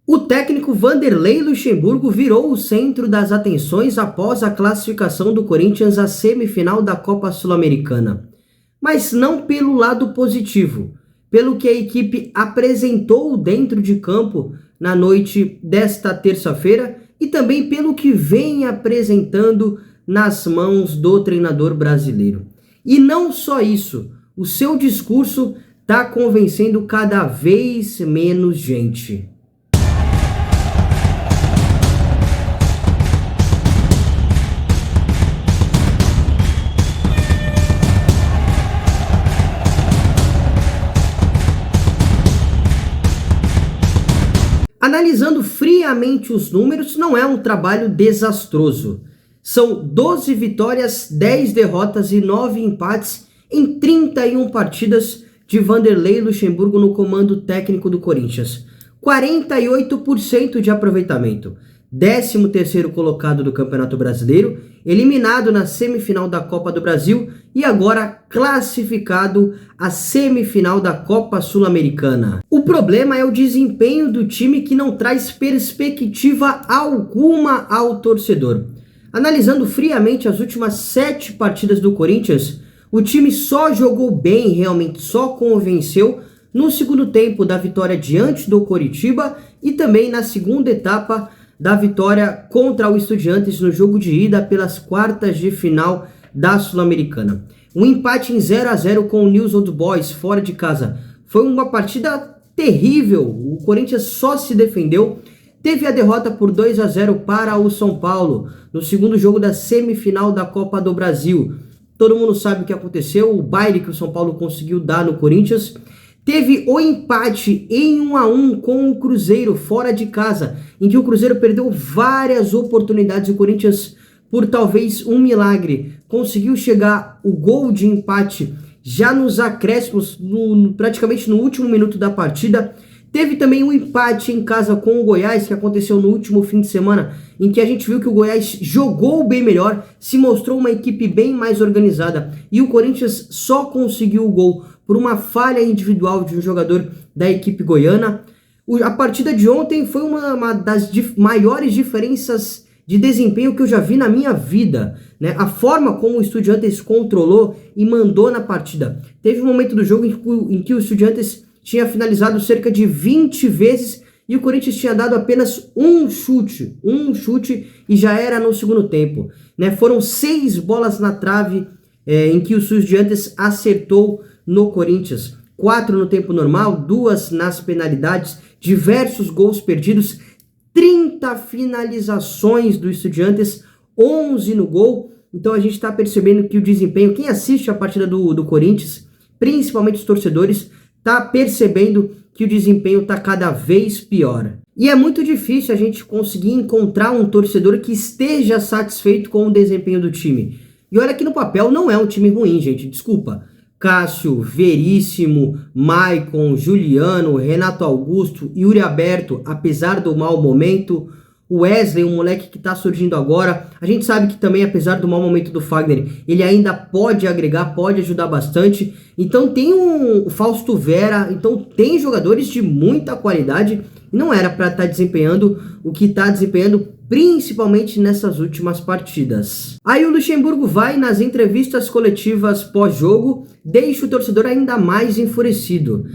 O técnico Vanderlei Luxemburgo virou o centro das atenções após a classificação do Corinthians à semifinal da Copa Sul-Americana. Mas não pelo lado positivo, pelo que a equipe apresentou dentro de campo na noite desta terça-feira e também pelo que vem apresentando nas mãos do treinador brasileiro. E não só isso, o seu discurso está convencendo cada vez menos gente. Analisando friamente os números, não é um trabalho desastroso. São 12 vitórias, 10 derrotas e 9 empates em 31 partidas de Vanderlei Luxemburgo no comando técnico do Corinthians. 48% de aproveitamento. 13º colocado do Campeonato Brasileiro, eliminado na semifinal da Copa do Brasil e agora classificado à semifinal da Copa Sul-Americana. O problema é o desempenho do time que não traz perspectiva alguma ao torcedor. Analisando friamente as últimas 7 partidas do Corinthians, o time só jogou bem, realmente só convenceu no segundo tempo da vitória diante do Coritiba e também na segunda etapa da vitória contra o Estudiantes no jogo de ida pelas quartas de final da Sul-Americana. Um empate em 0-0 com o News Old Boys fora de casa. Foi uma partida terrível, o Corinthians só se defendeu. Teve a derrota por 2-0 para o São Paulo no segundo jogo da semifinal da Copa do Brasil. Todo mundo sabe o que aconteceu, o baile que o São Paulo conseguiu dar no Corinthians. Teve o empate em 1-1 com o Cruzeiro fora de casa, em que o Cruzeiro perdeu várias oportunidades. O Corinthians, por talvez um milagre, conseguiu chegar o gol de empate já nos acréscimos, praticamente no último minuto da partida. Teve também um empate em casa com o Goiás, que aconteceu no último fim de semana, em que a gente viu que o Goiás jogou bem melhor, se mostrou uma equipe bem mais organizada, e o Corinthians só conseguiu o gol por uma falha individual de um jogador da equipe goiana. A partida de ontem foi uma das maiores diferenças de desempenho que eu já vi na minha vida, né? A forma como o Estudiantes controlou e mandou na partida. Teve um momento do jogo em que o Estudiantes tinha finalizado cerca de 20 vezes e o Corinthians tinha dado apenas um chute e já era no segundo tempo, né? Foram 6 bolas na trave em que o Estudiantes acertou no Corinthians, 4 no tempo normal, 2 nas penalidades, diversos gols perdidos, 30 finalizações do Estudiantes, 11 no gol. Então a gente está percebendo que o desempenho, quem assiste a partida do Corinthians, principalmente os torcedores, está percebendo que o desempenho está cada vez pior. E é muito difícil a gente conseguir encontrar um torcedor que esteja satisfeito com o desempenho do time. E olha que no papel não é um time ruim, gente, desculpa. Cássio, Veríssimo, Maicon, Juliano, Renato Augusto, Yuri Alberto, apesar do mau momento, o Wesley, um moleque que está surgindo agora, a gente sabe que também, apesar do mau momento do Fagner, ele ainda pode agregar, pode ajudar bastante. Então tem o Fausto Vera, então tem jogadores de muita qualidade, e não era para estar desempenhando o que está desempenhando, principalmente nessas últimas partidas. Aí o Luxemburgo vai nas entrevistas coletivas pós-jogo, deixa o torcedor ainda mais enfurecido.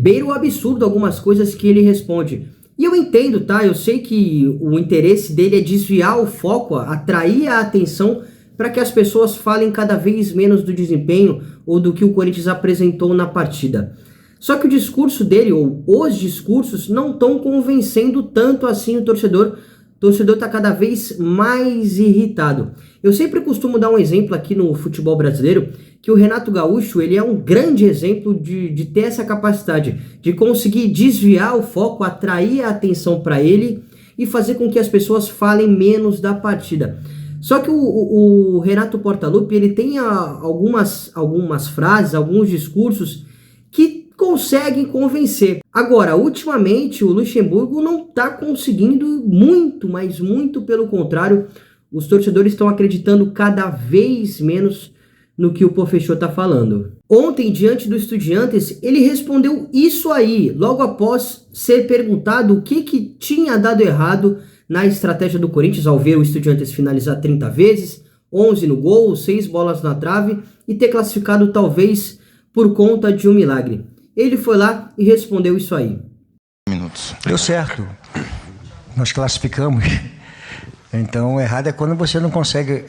Beira o absurdo algumas coisas que ele responde. E eu entendo, tá? Eu sei que o interesse dele é desviar o foco, atrair a atenção para que as pessoas falem cada vez menos do desempenho ou do que o Corinthians apresentou na partida. Só que o discurso dele, ou os discursos, não estão convencendo tanto assim o torcedor. O torcedor está cada vez mais irritado. Eu sempre costumo dar um exemplo aqui no futebol brasileiro, que o Renato Gaúcho, ele é um grande exemplo de ter essa capacidade, de conseguir desviar o foco, atrair a atenção para ele e fazer com que as pessoas falem menos da partida. Só que o Renato Portaluppi, ele tem algumas frases, alguns discursos que conseguem convencer. Agora, ultimamente, o Luxemburgo não está conseguindo muito, mas muito pelo contrário. Os torcedores estão acreditando cada vez menos no que o Pofechô está falando. Ontem, diante do Estudiantes, ele respondeu isso aí, logo após ser perguntado o que tinha dado errado na estratégia do Corinthians ao ver o Estudiantes finalizar 30 vezes, 11 no gol, 6 bolas na trave e ter classificado talvez por conta de um milagre. Ele foi lá e respondeu isso aí. Minutos. Deu certo. Nós classificamos. Então, errado é quando você não consegue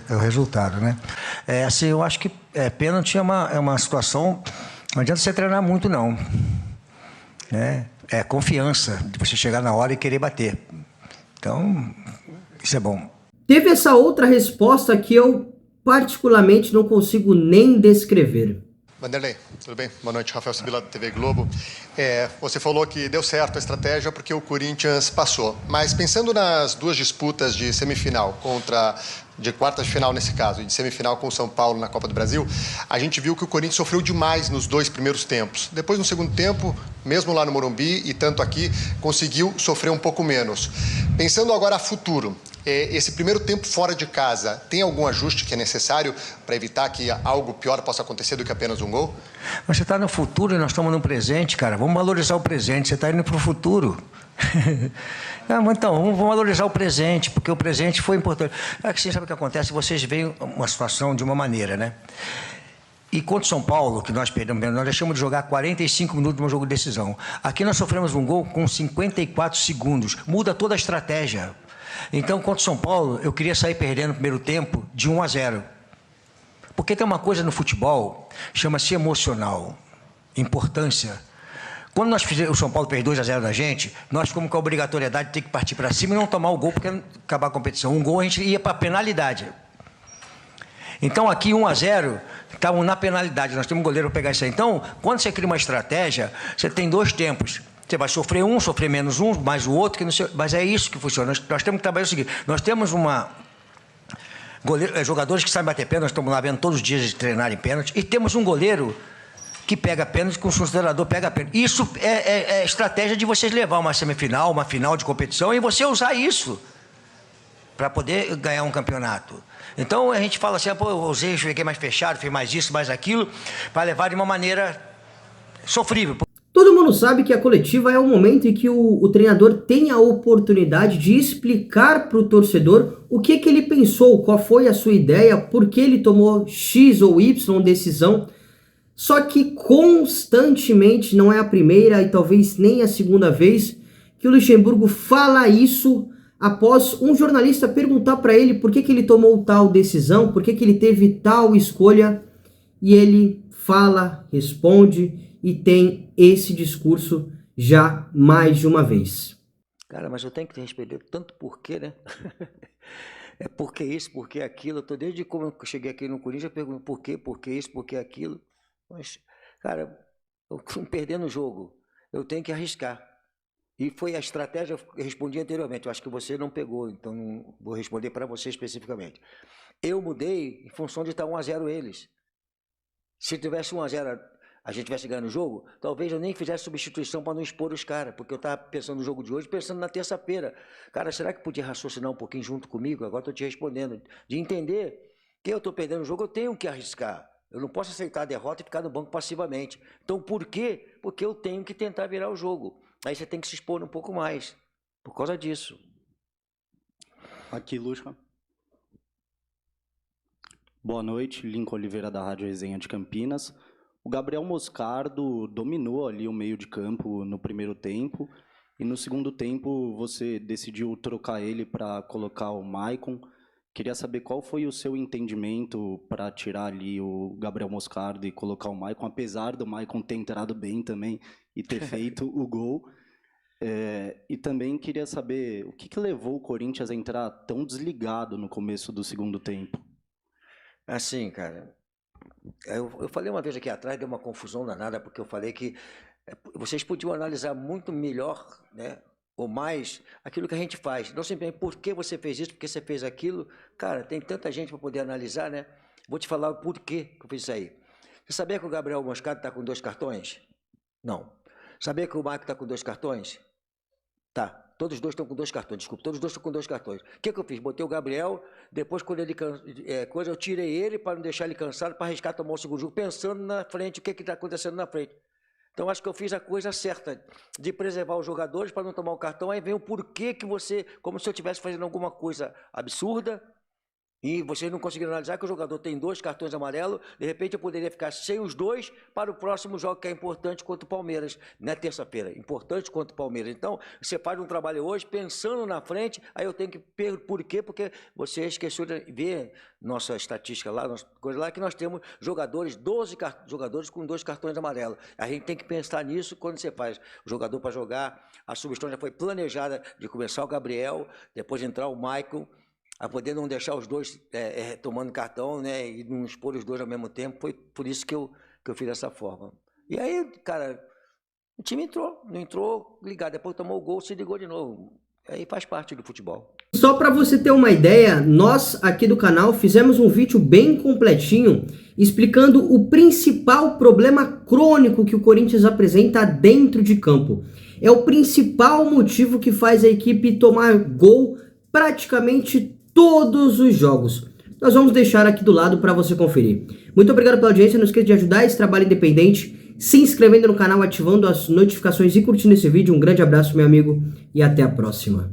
o resultado, né? Assim, eu acho que pênalti é uma situação... Não adianta você treinar muito, não. É confiança de você chegar na hora e querer bater. Então, isso é bom. Teve essa outra resposta que eu particularmente não consigo nem descrever. Vanderlei, tudo bem? Boa noite, Rafael Sibila, da TV Globo. Você falou que deu certo a estratégia porque o Corinthians passou. Mas pensando nas duas disputas de semifinal de quartas de final nesse caso, e de semifinal com o São Paulo na Copa do Brasil, a gente viu que o Corinthians sofreu demais nos 2 primeiros tempos. Depois, no segundo tempo, mesmo lá no Morumbi e tanto aqui, conseguiu sofrer um pouco menos. Pensando agora a futuro, esse primeiro tempo fora de casa, tem algum ajuste que é necessário para evitar que algo pior possa acontecer do que apenas um gol? Mas você está no futuro e nós estamos no presente, cara. Vamos valorizar o presente. Você está indo para o futuro. Não, então, vamos valorizar o presente, porque o presente foi importante. Você sabe o que acontece? Vocês veem uma situação de uma maneira, né? E contra o São Paulo, que nós perdemos, nós deixamos de jogar 45 minutos num jogo de decisão. Aqui nós sofremos um gol com 54 segundos. Muda toda a estratégia. Então, contra o São Paulo, eu queria sair perdendo no primeiro tempo de 1-0. Porque tem uma coisa no futebol, chama-se emocional, importância. Quando o São Paulo fez 2-0 na gente, nós ficamos com a obrigatoriedade de ter que partir para cima e não tomar o gol, porque acabar a competição. Um gol a gente ia para a penalidade. Então, aqui 1-0, estavam na penalidade, nós temos um goleiro para pegar isso aí. Então, quando você cria uma estratégia, você tem 2 tempos. Você vai sofrer um, sofrer menos um, mais o outro, que não sei, mas é isso que funciona. Nós temos que trabalhar o seguinte, nós temos jogadores que sabem bater pênalti, nós estamos lá vendo todos os dias de treinar em pênalti, e temos um goleiro que pega pênalti, com o considerador pega pênalti. Isso é estratégia de vocês levar uma semifinal, uma final de competição, e você usar isso para poder ganhar um campeonato. Então, a gente fala assim, pô, eu usei, eu fiquei mais fechado, fiz mais isso, mais aquilo, para levar de uma maneira sofrível. Todo mundo sabe que a coletiva é o momento em que o treinador tem a oportunidade de explicar para o torcedor o que ele pensou, qual foi a sua ideia, por que ele tomou X ou Y decisão. Só que constantemente, não é a primeira e talvez nem a segunda vez, que o Luxemburgo fala isso após um jornalista perguntar para ele por que ele tomou tal decisão, por que ele teve tal escolha, e ele fala, responde e tem esse discurso já mais de uma vez. Cara, mas eu tenho que te responder tanto porquê, né? É porque isso, porque aquilo. Eu tô desde como eu cheguei aqui no Corinthians, eu pergunto por que isso, por que aquilo. Mas, cara, eu perdendo o jogo, eu tenho que arriscar. E foi a estratégia, eu respondi anteriormente, eu acho que você não pegou, então não vou responder para você especificamente. Eu mudei em função de estar 1-0 eles. Se tivesse 1-0, a gente tivesse ganhando o jogo, talvez eu nem fizesse substituição para não expor os caras, porque eu estava pensando no jogo de hoje, pensando na terça-feira. Cara, será que podia raciocinar um pouquinho junto comigo? Agora estou te respondendo. De entender que eu estou perdendo o jogo, eu tenho que arriscar. Eu não posso aceitar a derrota e ficar no banco passivamente. Então, por quê? Porque eu tenho que tentar virar o jogo. Aí você tem que se expor um pouco mais, por causa disso. Aqui, Lucha. Boa noite, Lincoln Oliveira da Rádio Resenha de Campinas. O Gabriel Moscardo dominou ali o meio de campo no primeiro tempo e no segundo tempo você decidiu trocar ele para colocar o Maicon. Queria saber qual foi o seu entendimento para tirar ali o Gabriel Moscardo e colocar o Maicon, apesar do Maicon ter entrado bem também e ter feito o gol. E também queria saber o que levou o Corinthians a entrar tão desligado no começo do segundo tempo. Assim, cara, eu falei uma vez aqui atrás, deu uma confusão danada, porque eu falei que vocês podiam analisar muito melhor, né, ou mais, aquilo que a gente faz. Não simplesmente por que você fez isso, por que você fez aquilo. Cara, tem tanta gente para poder analisar, né? Vou te falar o porquê que eu fiz isso aí. Você sabia que o Gabriel Moscardo está com 2 cartões? Não. Sabia que o Marco está com 2 cartões? Tá. Todos os dois estão com 2 cartões, desculpa, todos os dois estão com 2 cartões. O que eu fiz? Botei o Gabriel, depois quando ele eu tirei ele para não deixar ele cansado, para arriscar tomar o segundo jogo, pensando na frente, o que está acontecendo na frente. Então, acho que eu fiz a coisa certa, de preservar os jogadores para não tomar o cartão. Aí vem o porquê que você, como se eu estivesse fazendo alguma coisa absurda, e vocês não conseguiram analisar que o jogador tem 2 cartões amarelos, de repente eu poderia ficar sem os 2 para o próximo jogo que é importante contra o Palmeiras, na terça-feira, importante contra o Palmeiras. Então, você faz um trabalho hoje pensando na frente, aí eu tenho que por quê? Porque você esqueceu de ver nossa estatística lá, nossa coisa lá, que nós temos jogadores, 12 jogadores com 2 cartões amarelos. A gente tem que pensar nisso quando você faz o jogador para jogar. A substituição já foi planejada de começar o Gabriel, depois entrar o Michael, a poder não deixar os 2 tomando cartão, né, e não expor os 2 ao mesmo tempo. Foi por isso que eu fiz dessa forma. E aí, cara, o time não entrou ligado, depois tomou o gol, se ligou de novo. Aí faz parte do futebol. Só para você ter uma ideia, nós aqui do canal fizemos um vídeo bem completinho explicando o principal problema crônico que o Corinthians apresenta dentro de campo. É o principal motivo que faz a equipe tomar gol praticamente todos os jogos. Nós vamos deixar aqui do lado para você conferir. Muito obrigado pela audiência, não esqueça de ajudar esse trabalho independente, se inscrevendo no canal, ativando as notificações e curtindo esse vídeo. Um grande abraço, meu amigo, e até a próxima.